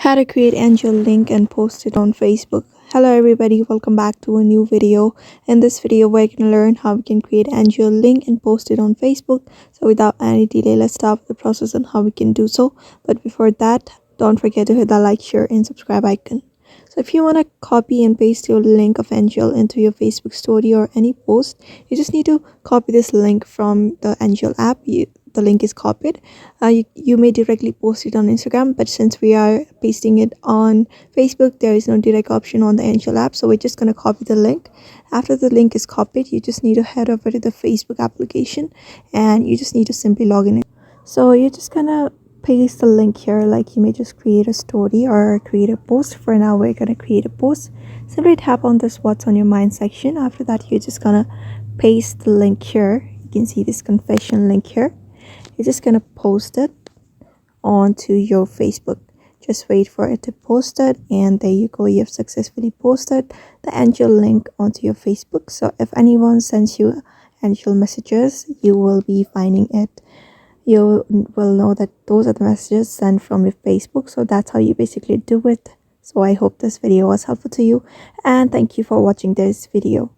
How to create angel link and post it on Facebook. Hello everybody, welcome back to a new video. In this video we're going to learn how we can create angel link and post it on Facebook. So without any delay, let's start the process on how we can do so. But before that, don't forget to hit the like, share and subscribe icon. So if you want to copy and paste your link of Angel into your Facebook story or any post, you just need to copy this link from the Angel app. The link is copied. You may directly post it on Instagram, but since we are pasting it on Facebook, there is no direct option on the Angel app. So we're just going to copy the link. After the link is copied, you just need to head over to the Facebook application and you just need to simply log in. So you're just going to paste the link here. Like, you may just create a story or create a post. For now we're going to create a post. Simply tap on this what's on your mind section. After that, you're just gonna paste the link here. You can see this confession link here. You're just gonna post it onto your Facebook. Just wait for it to post it, and there you go, you have successfully posted the angel link onto your Facebook. So if anyone sends you angel messages, you will be finding it. You will know that those are the messages sent from your Facebook. So that's how you basically do it. So I hope this video was helpful to you, and thank you for watching this video.